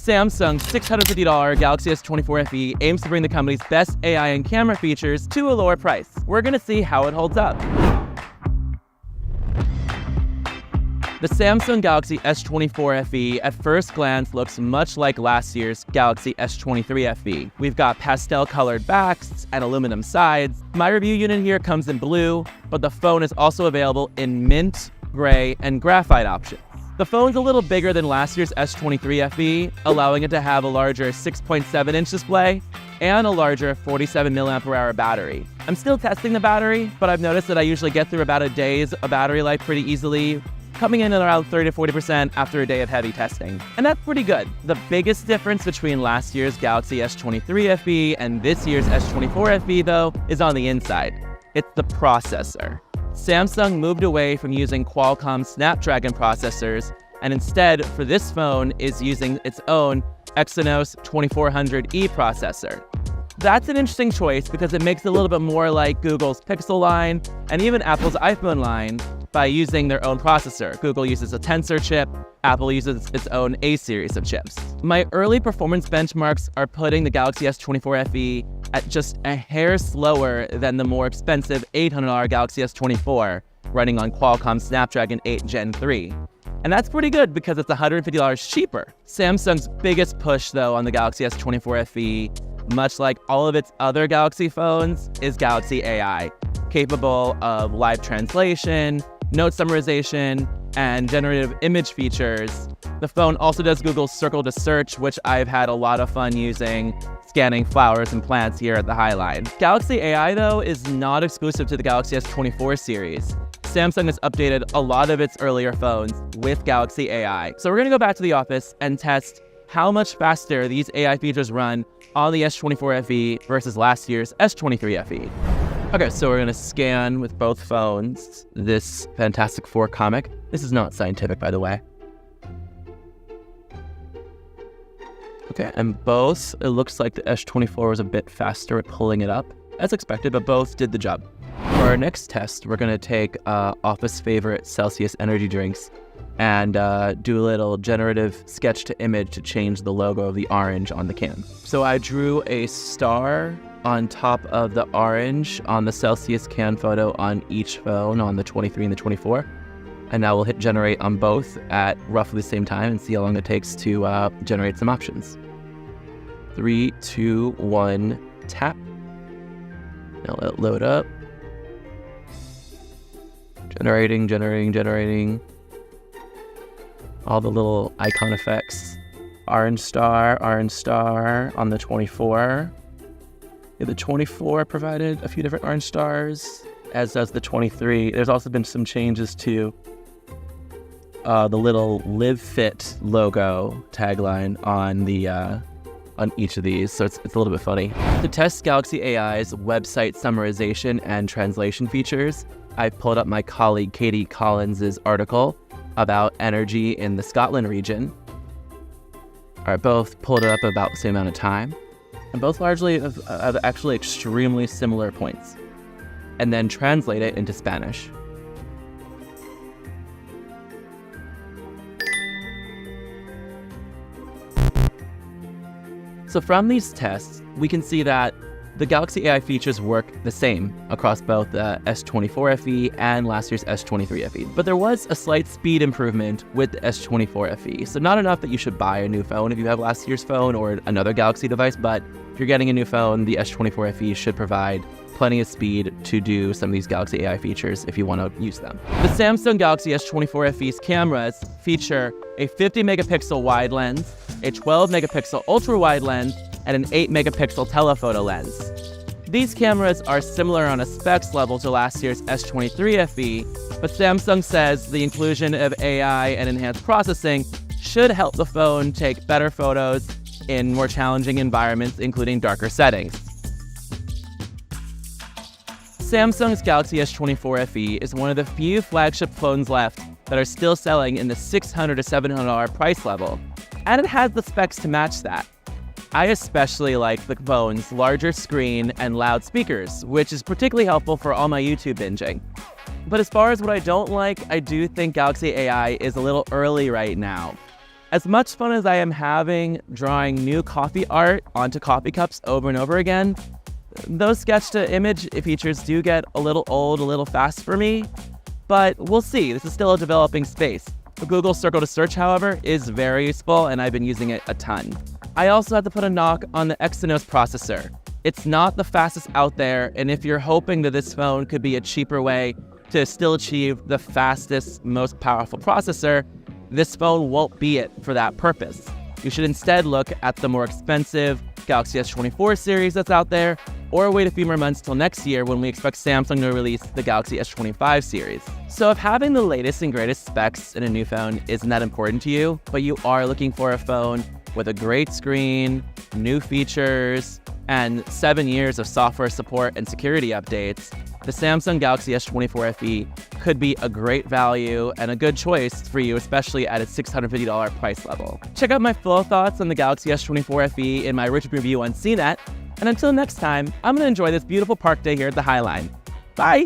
Samsung's $650 Galaxy S24 FE aims to bring the company's best AI and camera features to a lower price. We're gonna see how it holds up. The Samsung Galaxy S24 FE at first glance looks much like last year's Galaxy S23 FE. We've got pastel-colored backs and aluminum sides. My review unit here comes in blue, but the phone is also available in mint, gray, and graphite options. The phone's a little bigger than last year's S23 FE, allowing it to have a larger 6.7-inch display and a larger 47 mAh battery. I'm still testing the battery, but I've noticed that I usually get through about a day's battery life pretty easily, coming in at around 30 to 40% after a day of heavy testing. And that's pretty good. The biggest difference between last year's Galaxy S23 FE and this year's S24 FE, though, is on the inside. It's the processor. Samsung moved away from using Qualcomm Snapdragon processors, and instead, for this phone, is using its own Exynos 2400E processor. That's an interesting choice because it makes it a little bit more like Google's Pixel line and even Apple's iPhone line by using their own processor. Google uses a Tensor chip, Apple uses its own A series of chips. My early performance benchmarks are putting the Galaxy S24 FE at just a hair slower than the more expensive $800 Galaxy S24 running on Qualcomm Snapdragon 8 Gen 3. And that's pretty good because it's $150 cheaper. Samsung's biggest push, though, on the Galaxy S24 FE, much like all of its other Galaxy phones, is Galaxy AI, capable of live translation, note summarization, and generative image features. The phone also does Google's Circle to Search, which I've had a lot of fun using, scanning flowers and plants here at the Highline. Galaxy AI, though, is not exclusive to the Galaxy S24 series. Samsung has updated a lot of its earlier phones with Galaxy AI. So we're gonna go back to the office and test how much faster these AI features run on the S24 FE versus last year's S23 FE. Okay, so we're gonna scan with both phones this Fantastic Four comic. This is not scientific, by the way. Okay, and both, it looks like the S24 was a bit faster at pulling it up, as expected, but both did the job. For our next test, we're gonna take office favorite Celsius energy drinks and do a little generative sketch to image to change the logo of the orange on the can. So I drew a star on top of the orange on the Celsius can photo on each phone on the 23 and the 24. And now we'll hit generate on both at roughly the same time and see how long it takes to generate some options. 3, 2, 1, tap. Now let it load up. Generating. All the little icon effects. Orange star on the 24. Yeah, the 24 provided a few different orange stars, as does the 23. There's also been some changes to the little Live Fit logo tagline on each of these, so it's a little bit funny. To test Galaxy AI's website summarization and translation features, I've pulled up my colleague Katie Collins' article about energy in the Scotland region. All right, both pulled it up about the same amount of time, and both largely have actually extremely similar points, and then translate it into Spanish. So from these tests, we can see that the Galaxy AI features work the same across both the S24 FE and last year's S23 FE. But there was a slight speed improvement with the S24 FE. So not enough that you should buy a new phone if you have last year's phone or another Galaxy device, but if you're getting a new phone, the S24 FE should provide plenty of speed to do some of these Galaxy AI features if you want to use them. The Samsung Galaxy S24 FE's cameras feature a 50 megapixel wide lens, a 12 megapixel ultra wide lens, and an 8 megapixel telephoto lens. These cameras are similar on a specs level to last year's S23 FE, but Samsung says the inclusion of AI and enhanced processing should help the phone take better photos in more challenging environments, including darker settings. Samsung's Galaxy S24 FE is one of the few flagship phones left that are still selling in the $600 to $700 price level, and it has the specs to match that. I especially like the phone's larger screen and loud speakers, which is particularly helpful for all my YouTube binging. But as far as what I don't like, I do think Galaxy AI is a little early right now. As much fun as I am having drawing new coffee art onto coffee cups over and over again, those sketch-to-image features do get a little old, a little fast for me, but we'll see. This is still a developing space. The Google Circle to Search, however, is very useful, and I've been using it a ton. I also have to put a knock on the Exynos processor. It's not the fastest out there, and if you're hoping that this phone could be a cheaper way to still achieve the fastest, most powerful processor, this phone won't be it for that purpose. You should instead look at the more expensive Galaxy S24 series that's out there, or wait a few more months till next year when we expect Samsung to release the Galaxy S25 series. So if having the latest and greatest specs in a new phone isn't that important to you, but you are looking for a phone with a great screen, new features, and 7 years of software support and security updates, the Samsung Galaxy S24 FE could be a great value and a good choice for you, especially at its $650 price level. Check out my full thoughts on the Galaxy S24 FE in my written review on CNET, and until next time, I'm going to enjoy this beautiful park day here at the High Line. Bye!